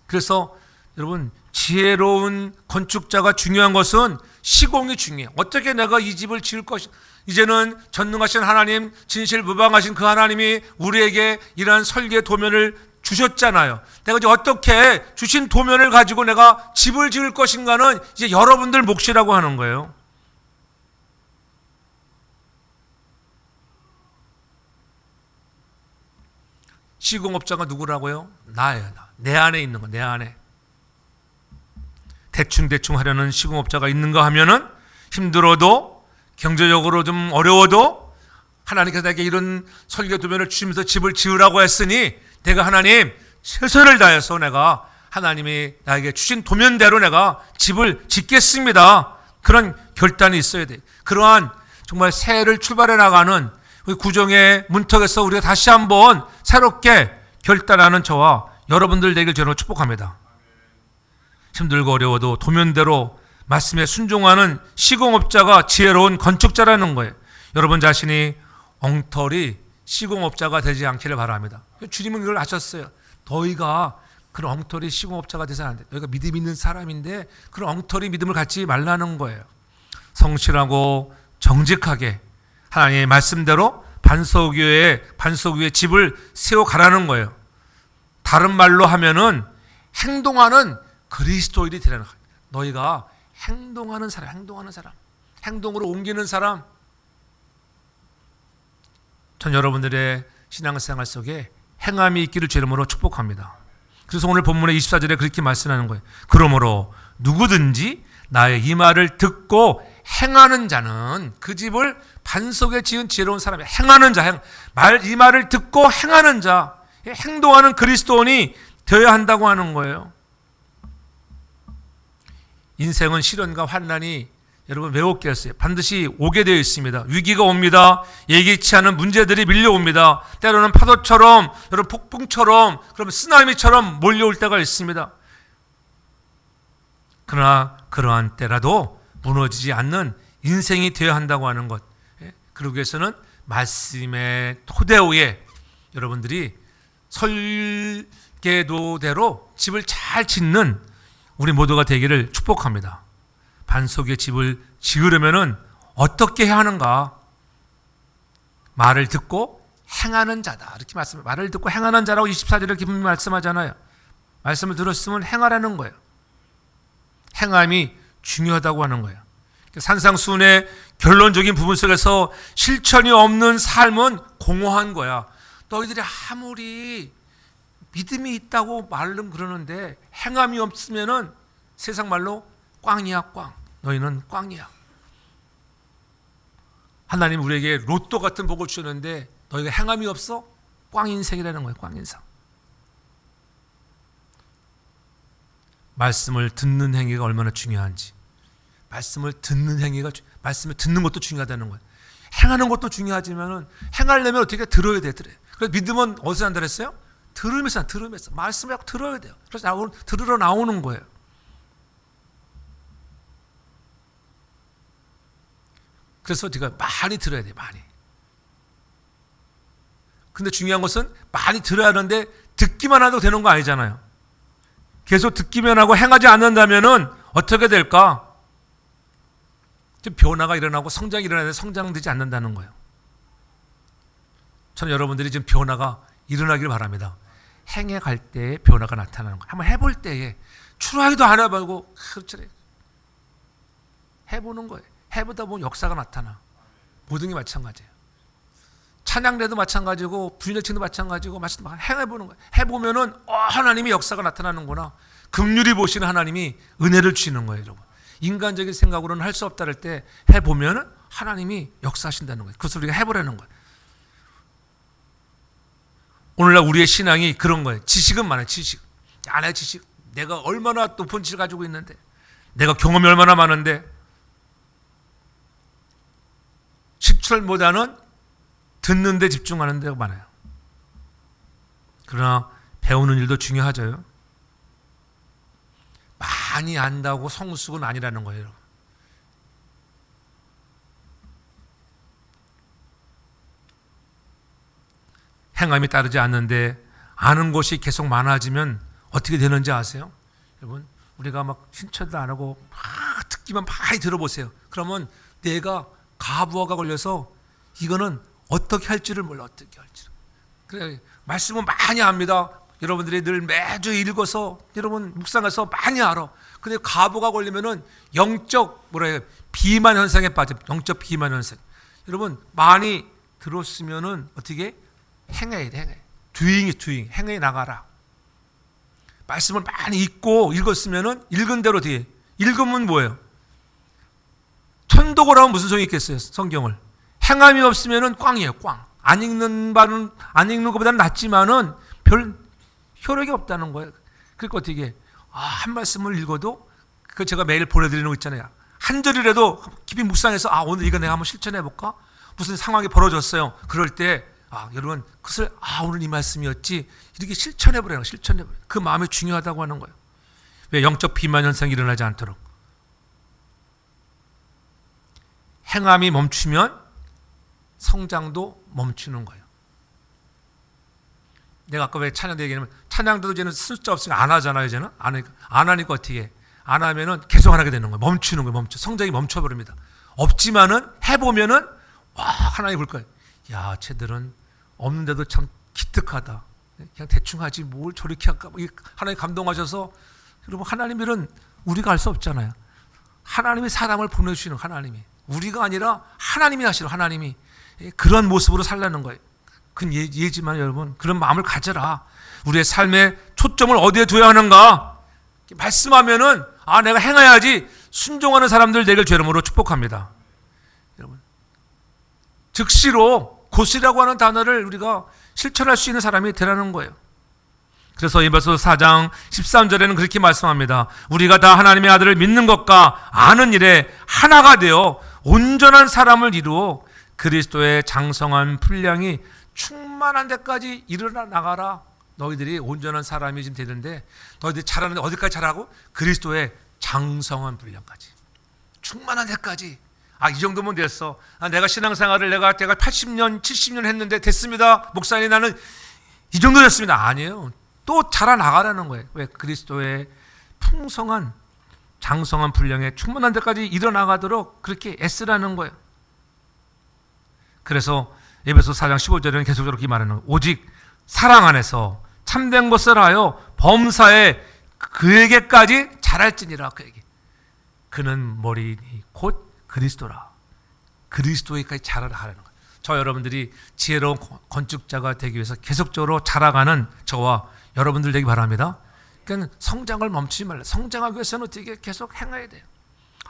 그래서 여러분 지혜로운 건축자가 중요한 것은 시공이 중요해요. 어떻게 내가 이 집을 지을 것이 이제는 전능하신 하나님, 진실무방하신 그 하나님이 우리에게 이러한 설계 도면을 주셨잖아요. 내가 이제 어떻게 주신 도면을 가지고 내가 집을 지을 것인가는 이제 여러분들 몫이라고 하는 거예요. 시공업자가 누구라고요? 나예요. 내 안에 있는 거, 내 안에. 대충 하려는 시공업자가 있는가 하면은 힘들어도 경제적으로 좀 어려워도 하나님께서 내게 이런 설계 도면을 주시면서 집을 지으라고 했으니 내가 하나님 최선을 다해서 내가 하나님이 나에게 주신 도면대로 내가 집을 짓겠습니다. 그런 결단이 있어야 돼. 그러한 정말 새해를 출발해 나가는 구정의 문턱에서 우리가 다시 한번 새롭게 결단하는 저와 여러분들 되길 저는 축복합니다. 힘들고 어려워도 도면대로 말씀에 순종하는 시공업자가 지혜로운 건축자라는 거예요. 여러분 자신이 엉터리 시공업자가 되지 않기를 바랍니다. 주님은 이걸 아셨어요. 너희가 그런 엉터리 시공업자가 되서는 안 돼. 너희가 믿음 있는 사람인데 그런 엉터리 믿음을 갖지 말라는 거예요. 성실하고 정직하게 하나님의 말씀대로 반석 위에 집을 세워가라는 거예요. 다른 말로 하면은 행동하는 그리스도인이 되라는 거예요. 너희가 행동하는 사람, 행동으로 옮기는 사람. 전 여러분들의 신앙생활 속에 행함이 있기를 주 이름으로 축복합니다. 그래서 오늘 본문의 24절에 그렇게 말씀하는 거예요. 그러므로 누구든지 나의 이 말을 듣고 행하는 자는 그 집을 반석에 지은 지혜로운 사람이 행하는 자, 이 말을 듣고 행하는 자, 행동하는 그리스도인이 되어야 한다고 하는 거예요. 인생은 시련과 환난이 여러분 매우게 했어요. 반드시 오게 되어 있습니다. 위기가 옵니다. 예기치 않은 문제들이 밀려옵니다. 때로는 파도처럼, 여러분 폭풍처럼, 그러면 쓰나미처럼 몰려올 때가 있습니다. 그러나 그러한 때라도 무너지지 않는 인생이 되어야 한다고 하는 것. 그러기 위해서는 말씀의 토대 위에 여러분들이 설계도대로 집을 잘 짓는 우리 모두가 되기를 축복합니다. 반석의 집을 지으려면은 어떻게 해야 하는가? 말을 듣고 행하는 자다. 이렇게 말을 듣고 행하는 자라고 24절에 이렇게 분명히 말씀하잖아요. 말씀을 들었으면 행하라는 거예요. 행함이 중요하다고 하는 거예요. 산상수훈의 결론적인 부분 속에서 실천이 없는 삶은 공허한 거야. 너희들이 아무리 믿음이 있다고 말은 그러는데 행함이 없으면은 세상 말로 꽝이야, 꽝. 너희는 꽝이야. 하나님 우리에게 로또 같은 복을 주셨는데 너희가 행함이 없어? 꽝 인생이라는 거예요. 꽝 인생. 말씀을 듣는 행위가 얼마나 중요한지. 말씀을 듣는 것도 중요하다는 거예요. 행하는 것도 중요하지만은 행하려면 어떻게 들어야 돼. 그래서 믿음은 어디서 한다 그랬어요? 들으면서. 말씀을 들어야 돼요. 그래서 들으러 나오는 거예요. 그래서 제가 많이 들어야 돼요. 많이. 근데 중요한 것은 많이 들어야 하는데 듣기만 해도 되는 거 아니잖아요. 계속 듣기만 하고 행하지 않는다면은 어떻게 될까? 변화가 일어나고 성장이 일어나는데 성장되지 않는다는 거예요. 저는 여러분들이 지금 변화가 일어나길 바랍니다. 행해 갈 때에 변화가 나타나는 거예요. 한번 해볼 때에 추라이도 안 해보고 그렇죠. 해보는 거예요. 해보다 보면 역사가 나타나. 모든 게 마찬가지예요. 찬양대도 마찬가지고 부인일칭도 마찬가지고 행해보는 거예요. 해보면은 하나님의 역사가 나타나는구나. 긍휼히 보시는 하나님이 은혜를 주시는 거예요, 여러분. 인간적인 생각으로는 할 수 없다 할 때 해보면은 하나님이 역사하신다는 거예요. 그것을 우리가 해보라는 거예요. 오늘날 우리의 신앙이 그런 거예요. 지식은 많아요. 지식. 안에 지식. 내가 얼마나 높은 지식을 가지고 있는데, 내가 경험이 얼마나 많은데, 실천보다는 듣는 데 집중하는 데가 많아요. 그러나 배우는 일도 중요하죠. 많이 안다고 성숙은 아니라는 거예요, 여러분. 행함이 따르지 않는데 아는 것이 계속 많아지면 어떻게 되는지 아세요? 여러분, 우리가 막 신천도 안 하고 막 듣기만 많이 들어보세요. 그러면 내가 가부화가 걸려서 이거는 어떻게 할지를 몰라. 어떻게 할지를. 그래, 말씀은 많이 합니다. 여러분들이 늘 매주 읽어서 여러분 묵상해서 많이 알아. 근데 가부가 걸리면은 영적 비만 현상에 빠져. 영적 비만 현상. 여러분 많이 들었으면은 어떻게 행해야 돼. doing 행해 나가라. 말씀을 많이 읽었으면은 읽은 대로 뒤에 읽으면 뭐예요? 천독을 하면 무슨 소용이 있겠어요? 성경을 행함이 없으면은 꽝이에요. 꽝. 안 읽는 것보다는 낫지만은 별 효력이 없다는 거예요. 그러니까 어떻게 한 말씀을 읽어도 그 제가 매일 보내드리는 거 있잖아요. 한 절이라도 깊이 묵상해서 오늘 이거 내가 한번 실천해 볼까? 무슨 상황이 벌어졌어요. 그럴 때 여러분 그것을 오늘 이 말씀이었지 이렇게 실천해 보라는 거예요. 실천해 보라. 그 마음이 중요하다고 하는 거예요. 왜 영적 비만 현상이 일어나지 않도록. 행함이 멈추면 성장도 멈추는 거예요. 내가 아까 왜 찬양도 얘기하면 찬양도 이제는 숫자 없으니까 안 하잖아요. 이제는 안 하니까 어떻게 해? 안 하면은 계속 안 하게 되는 거예요. 멈추는 거예요. 성장이 멈춰버립니다. 없지만은 해보면은 하나님 볼 거예요. 야, 쟤들은 없는데도 참 기특하다. 그냥 대충 하지 뭘 저렇게 할까. 하나님 감동하셔서, 여러분, 하나님 일은 우리가 할 수 없잖아요. 하나님이 사람을 보내주시는, 하나님이, 우리가 아니라 하나님이 하시는, 하나님이 그런 모습으로 살라는 거예요. 그건 예지만 여러분, 그런 마음을 가져라. 우리의 삶의 초점을 어디에 둬야 하는가 말씀하면은, 아, 내가 행해야지. 순종하는 사람들 되길 주 이름으로 축복합니다. 여러분, 즉시로 곧이라고 하는 단어를 우리가 실천할 수 있는 사람이 되라는 거예요. 그래서 에베소 4장 13절에는 그렇게 말씀합니다. 우리가 다 하나님의 아들을 믿는 것과 아는 일에 하나가 되어 온전한 사람을 이루어 그리스도의 장성한 분량이 충만한 데까지 이르러 나가라. 너희들이 온전한 사람이 지금 되는데, 너희들이 잘하는데 어디까지 잘하고? 그리스도의 장성한 분량까지, 충만한 데까지. 아, 이 정도면 됐어. 아, 내가 신앙생활을 내가 80년 70년 했는데 됐습니다, 목사님, 나는 이 정도 됐습니다. 아니에요. 또 자라나가라는 거예요. 왜? 그리스도의 풍성한 장성한 분량에 충만한 데까지 일어나가도록 그렇게 애쓰라는 거예요. 그래서 에베소 4장 15절에는 계속 이렇게 말하는 거예요. 오직 사랑 안에서 참된 것을 하여 범사에 그에게까지 자랄지니라. 그에게, 그는 머리니 곧 그리스도라. 그리스도에까지 자라라 하라는 거예요. 저 여러분들이 지혜로운 건축자가 되기 위해서 계속적으로 자라가는 저와 여러분들 되기 바랍니다. 그러니까 성장을 멈추지 말라. 성장하기 위해서는 어떻게 계속 행해야 돼요.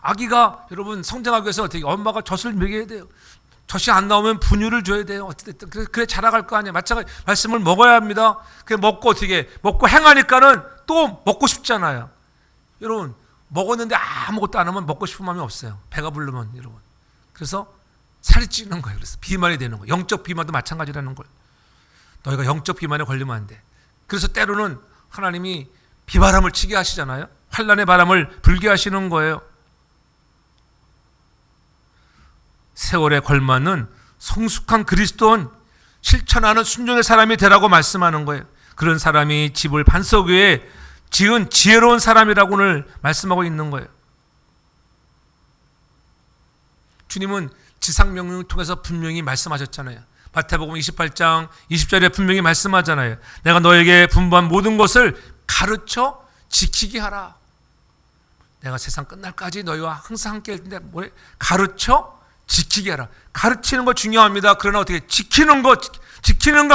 아기가, 여러분, 성장하기 위해서 어떻게, 엄마가 젖을 먹여야 돼요. 젖이 안 나오면 분유를 줘야 돼요. 어쨌든 그래 자라갈 거 아니에요. 마찬가지, 말씀을 먹어야 합니다. 그래 먹고 어떻게 먹고 행하니까는 또 먹고 싶잖아요. 여러분, 먹었는데 아무것도 안 하면 먹고 싶은 마음이 없어요. 배가 부르면, 여러분. 그래서 살이 찌는 거예요. 그래서 비만이 되는 거예요. 영적 비만도 마찬가지라는 거예요. 너희가 영적 비만에 걸리면 안 돼. 그래서 때로는 하나님이 비바람을 치게 하시잖아요. 환난의 바람을 불게 하시는 거예요. 세월에 걸맞는 성숙한 그리스도인, 실천하는 순종의 사람이 되라고 말씀하는 거예요. 그런 사람이 집을 반석 위에 지은 지혜로운 사람이라고 오늘 말씀하고 있는 거예요. 주님은 지상명령을 통해서 분명히 말씀하셨잖아요. 마태복음 28장 20절에 분명히 말씀하잖아요. 내가 너에게 분부한 모든 것을 가르쳐 지키게 하라. 내가 세상 끝날까지 너희와 항상 함께 할 텐데, 뭐래? 가르쳐 지키게 하라. 가르치는 거 중요합니다. 그러나 어떻게 지키는 거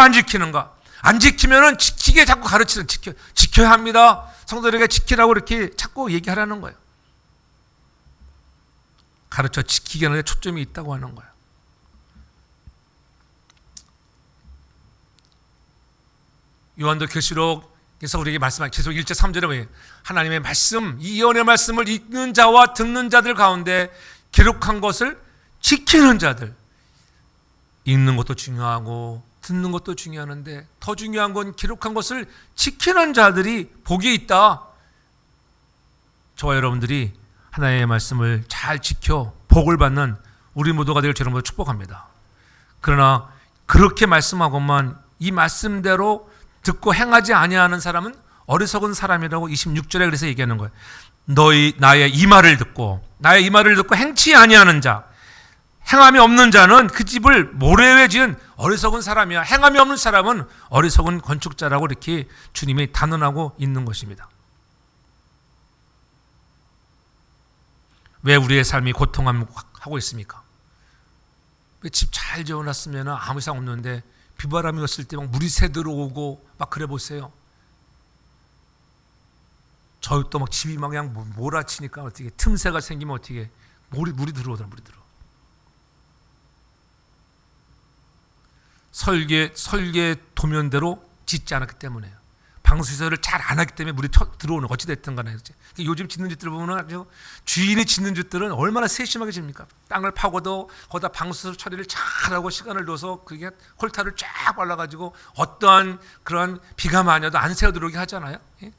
안 지키는가? 안 지키면은 지키게 자꾸 가르치는, 지켜야 합니다. 성도들에게 지키라고 이렇게 자꾸 얘기하라는 거예요. 가르쳐 지키게 하는 데 초점이 있다고 하는 거예요. 요한도 계시록에서 우리에게 말씀하신 계속 1절 3절에 하나님의 말씀, 이 예언의 말씀을 읽는 자와 듣는 자들 가운데 기록한 것을 지키는 자들. 읽는 것도 중요하고 듣는 것도 중요한데 더 중요한 건 기록한 것을 지키는 자들이 복이 있다. 저와 여러분들이 하나님의 말씀을 잘 지켜 복을 받는 우리 모두가 되길 주님으로 축복합니다. 그러나 그렇게 말씀하고만 이 말씀대로 듣고 행하지 아니하는 사람은 어리석은 사람이라고 26절에 그래서 얘기하는 거예요. 나의 이 말을 듣고 행치 아니하는 자, 행함이 없는 자는 그 집을 모래 위에 지은 어리석은 사람이야. 행함이 없는 사람은 어리석은 건축자라고 이렇게 주님이 단언하고 있는 것입니다. 왜 우리의 삶이 고통하고 있습니까? 왜 집 잘 지어놨으면 아무 이상 없는데 비바람이 왔을 때 막 물이 새 들어오고 막 그래 보세요. 저희 또 막 집이 막 그냥 몰아치니까 어떻게 틈새가 생기면 어떻게 물이 들어오더라. 설계 도면대로 짓지 않았기 때문에요. 방수시설을 잘 안 하기 때문에 물이 들어오는, 어찌 됐든 간에. 요즘 짓는 집들 보면 아주 주인이 짓는 집들은 얼마나 세심하게 짓습니까? 땅을 파고도 거기다 방수시설 처리를 잘하고 시간을 둬서 그게 홀타를 쫙 발라가지고 어떠한 그런 비가 많이 와도 안 새어 들어오게 하잖아요. 예?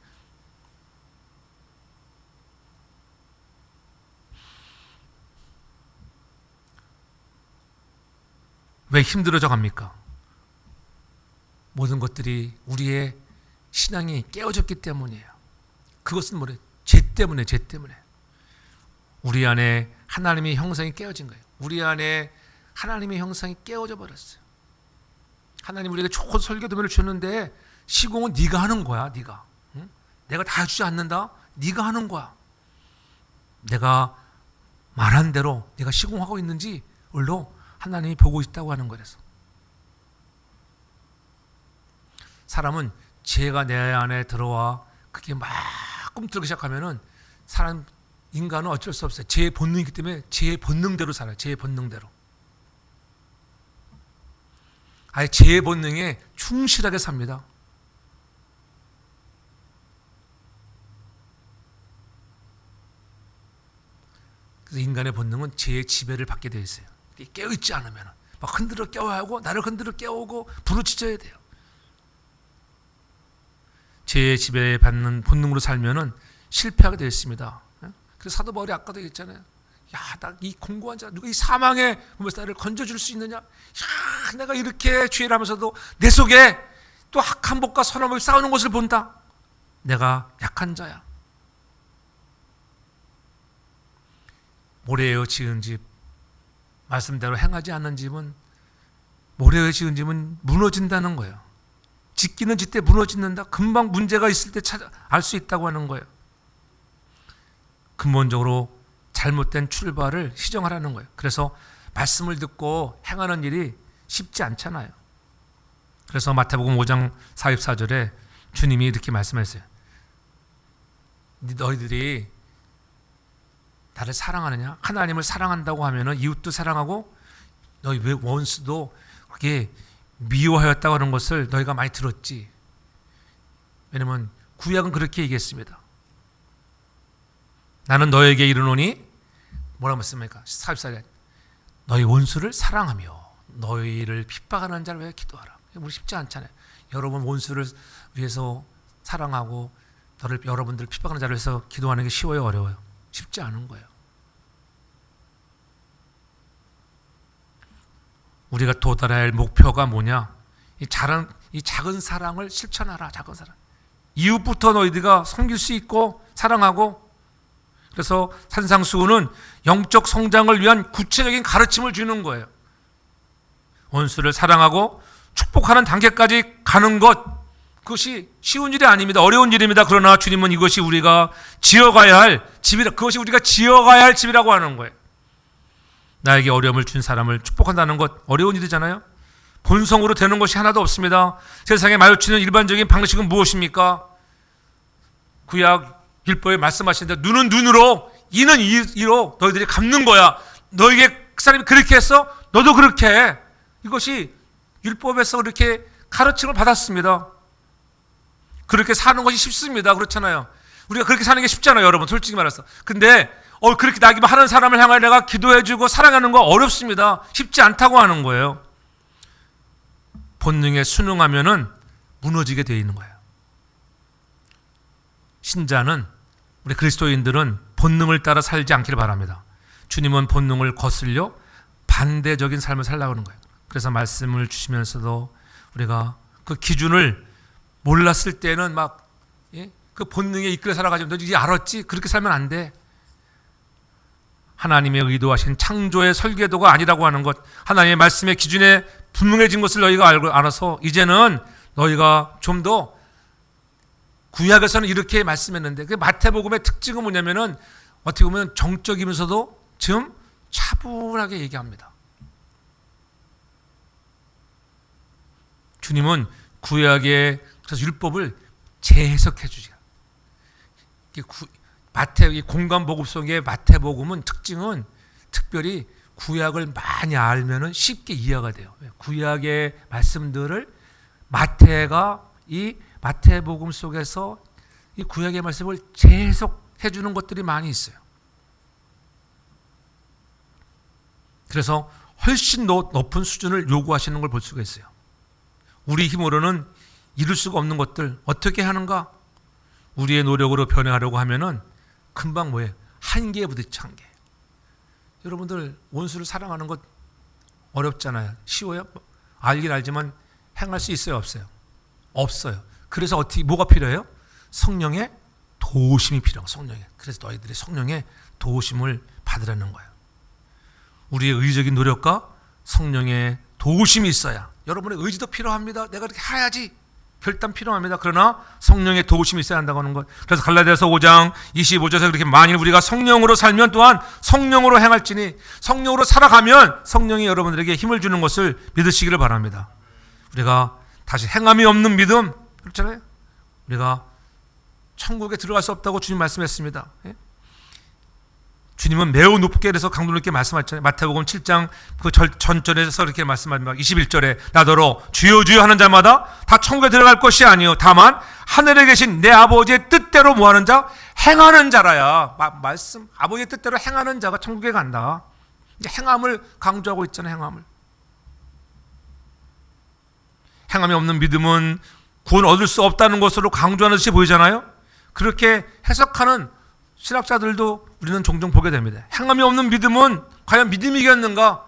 왜 힘들어져 갑니까? 모든 것들이 우리의 신앙이 깨어졌기 때문이에요. 그것은 뭐래? 죄 때문에. 우리 안에 하나님의 형상이 깨어진 거예요. 우리 안에 하나님의 형상이 깨어져 버렸어요. 하나님 우리에게 좋은 설교도면을 주셨는데 시공은 네가 하는 거야. 네가. 응? 내가 다 해주지 않는다. 네가 하는 거야. 내가 말한 대로 내가 시공하고 있는지 을로 하나님이 보고 있다고 하는 거라서. 사람은 죄가 내 안에 들어와 그게 막 꿈틀기 시작하면은 인간은 어쩔 수 없어요. 죄의 본능이기 때문에 죄의 본능대로 살아요. 죄의 본능대로. 아예 죄의 본능에 충실하게 삽니다. 그래서 인간의 본능은 죄의 지배를 받게 되어 있어요. 깨어있지 않으면 막 흔들어 깨워야 하고 나를 흔들어 깨우고 부르짖어야 돼요. 죄의 지배에 받는 본능으로 살면은 실패하게 되어 있습니다. 그래서 사도 바울이 아까도 얘기했잖아요. 야, 나 이 공고한 자, 누가 이 사망의 몸에서 나를 건져줄 수 있느냐? 야, 내가 이렇게 죄를 하면서도 내 속에 또 악한 법과 선한 법이 싸우는 것을 본다. 내가 약한 자야. 모래에 지은 집, 말씀대로 행하지 않는 집은 모래에 지은 집은 무너진다는 거예요. 짓기는 짓때 무너진다. 금방 문제가 있을 때 알 수 있다고 하는 거예요. 근본적으로 잘못된 출발을 시정하라는 거예요. 그래서 말씀을 듣고 행하는 일이 쉽지 않잖아요. 그래서 마태복음 5장 44절에 주님이 이렇게 말씀하셨어요. 너희들이 나를 사랑하느냐? 하나님을 사랑한다고 하면은 이웃도 사랑하고 너희 왜 원수도 그게 미워하였다고 하는 것을 너희가 많이 들었지. 왜냐면 구약은 그렇게 얘기했습니다. 나는 너에게 이르노니 뭐라고 했습니까? 44절 너희 원수를 사랑하며 너희를 핍박하는 자를 위해 기도하라. 우리 쉽지 않잖아요. 여러분 원수를 위해서 사랑하고 여러분들 핍박하는 자를 위해서 기도하는 게 쉬워요, 어려워요? 쉽지 않은 거예요. 우리가 도달해야 할 목표가 뭐냐? 이 작은 사랑을 실천하라. 작은 사랑. 이웃부터 너희들가 섬길 수 있고 사랑하고. 그래서 산상수훈은 영적 성장을 위한 구체적인 가르침을 주는 거예요. 원수를 사랑하고 축복하는 단계까지 가는 것, 그것이 쉬운 일이 아닙니다. 어려운 일입니다. 그러나 주님은 이것이 우리가 지어가야 할 집이라, 그것이 우리가 지어가야 할 집이라고 하는 거예요. 나에게 어려움을 준 사람을 축복한다는 것 어려운 일이잖아요. 본성으로 되는 것이 하나도 없습니다. 세상에 마주치는 일반적인 방식은 무엇입니까? 구약 율법에 말씀하신 대로 눈은 눈으로 이는 이로 너희들이 갚는 거야. 너에게 그 사람이 그렇게 했어? 너도 그렇게 해. 이것이 율법에서 그렇게 가르침을 받았습니다. 그렇게 사는 것이 쉽습니다. 그렇잖아요. 우리가 그렇게 사는 게 쉽잖아요, 여러분. 솔직히 말해서. 근데 그렇게 나기만 하는 사람을 향하여 내가 기도해주고 사랑하는 거 어렵습니다. 쉽지 않다고 하는 거예요. 본능에 순응하면은 무너지게 되어 있는 거예요. 신자는, 우리 그리스도인들은 본능을 따라 살지 않기를 바랍니다. 주님은 본능을 거슬려 반대적인 삶을 살라고 하는 거예요. 그래서 말씀을 주시면서도 우리가 그 기준을 몰랐을 때는 막 그 본능에 이끌려 살아가지고 너 이제 알았지? 그렇게 살면 안 돼. 하나님의 의도하신 창조의 설계도가 아니라고 하는 것, 하나님의 말씀의 기준에 분명해진 것을 너희가 알아서 이제는 너희가 좀 더, 구약에서는 이렇게 말씀했는데 그 마태복음의 특징은 뭐냐면은 어떻게 보면 정적이면서도 좀 차분하게 얘기합니다. 주님은 구약의 그래서 율법을 재해석해 주죠. 이 공간복음 속의 마태복음은 특징은 특별히 구약을 많이 알면은 쉽게 이해가 돼요. 구약의 말씀들을 마태가 이 마태복음 속에서 이 구약의 말씀을 재해석해 주는 것들이 많이 있어요. 그래서 훨씬 높은 수준을 요구하시는 걸 볼 수가 있어요. 우리 힘으로는 이룰 수가 없는 것들 어떻게 하는가? 우리의 노력으로 변화하려고 하면은 금방 뭐예요? 한계에 부딪혀, 한계. 여러분들 원수를 사랑하는 것 어렵잖아요. 쉬워요? 알긴 알지만 행할 수 있어요, 없어요? 없어요. 그래서 뭐가 필요해요? 성령의 도우심이 필요한 거예요. 성령의. 그래서 너희들이 성령의 도우심을 받으라는 거예요. 우리의 의적인 노력과 성령의 도우심이 있어야, 여러분의 의지도 필요합니다. 내가 이렇게 해야지, 결단 필요합니다. 그러나 성령의 도우심이 있어야 한다고 하는 것. 그래서 갈라디아서 5장 25절에서 그렇게 만일 우리가 성령으로 살면 또한 성령으로 행할지니, 성령으로 살아가면 성령이 여러분들에게 힘을 주는 것을 믿으시기를 바랍니다. 우리가 다시 행함이 없는 믿음, 그렇잖아요. 우리가 천국에 들어갈 수 없다고 주님 말씀했습니다. 주님은 매우 높게, 그래서 강도님께 말씀하셨잖아요. 마태복음 7장 그 전절에서 이렇게 말씀합니다. 21절에 나더러 주여 주여 하는 자마다 다 천국에 들어갈 것이 아니요 다만 하늘에 계신 내 아버지의 뜻대로 뭐하는 자? 행하는 자라야. 말씀, 아버지의 뜻대로 행하는 자가 천국에 간다. 행함을 강조하고 있잖아요. 행함이 없는 믿음은 구원 얻을 수 없다는 것으로 강조하는 듯이 보이잖아요. 그렇게 해석하는 신학자들도 우리는 종종 보게 됩니다. 행함이 없는 믿음은 과연 믿음이겠는가?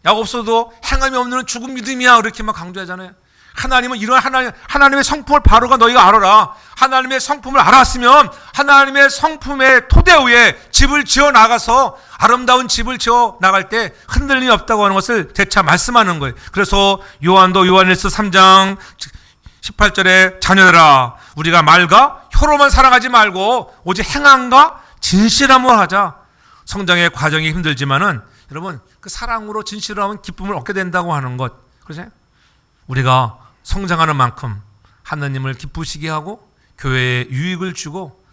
야고보서도 행함이 없는 죽은 믿음이야, 이렇게 막 강조하잖아요. 하나님은 이런 하나님의 성품을 바로가 너희가 알아라. 하나님의 성품을 알았으면 하나님의 성품의 토대 위에 집을 지어 나가서 아름다운 집을 지어 나갈 때 흔들림이 없다고 하는 것을 재차 말씀하는 거예요. 그래서 요한도 요한일서 3장 18절에 자녀들아 우리가 말과 혀로만 사랑하지 말고 오직 행함과 진실함을 하자. 성장의 과정이 힘들지만은 여러분 그 사랑으로 진실을 하면 기쁨을 얻게 된다고 하는 것, 그렇죠? 우리가 성장하는 만큼 하나님을 기쁘시게 하고 교회에 유익을 주고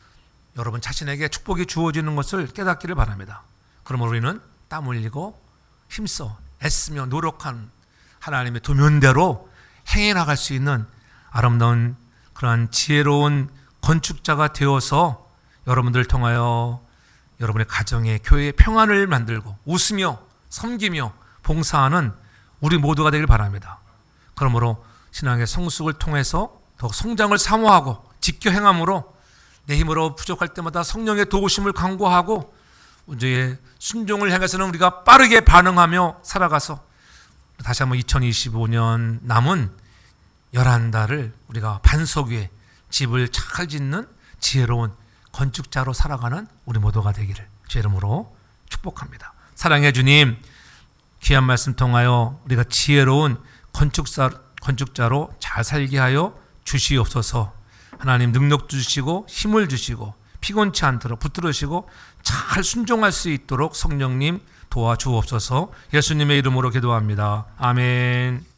여러분 자신에게 축복이 주어지는 것을 깨닫기를 바랍니다. 그러므로 우리는 땀 흘리고 힘써 애쓰며 노력한 하나님의 도면대로 행해 나갈 수 있는 아름다운 그러한 지혜로운 건축자가 되어서 여러분들을 통하여 여러분의 가정에 교회에 평안을 만들고 웃으며 섬기며 봉사하는 우리 모두가 되길 바랍니다. 그러므로 신앙의 성숙을 통해서 더욱 성장을 사모하고 지켜 행함으로 내 힘으로 부족할 때마다 성령의 도우심을 간구하고 이제 순종을 향해서는 우리가 빠르게 반응하며 살아가서 다시 한번 2025년 남은 11달을 우리가 반석 위에 집을 잘 짓는 지혜로운 건축자로 살아가는 우리 모두가 되기를 주의 이름으로 축복합니다. 사랑해 주님, 귀한 말씀 통하여 우리가 지혜로운 건축자로 잘 살게 하여 주시옵소서. 하나님 능력 주시고 힘을 주시고 피곤치 않도록 붙들으시고 잘 순종할 수 있도록 성령님 도와주옵소서. 예수님의 이름으로 기도합니다. 아멘.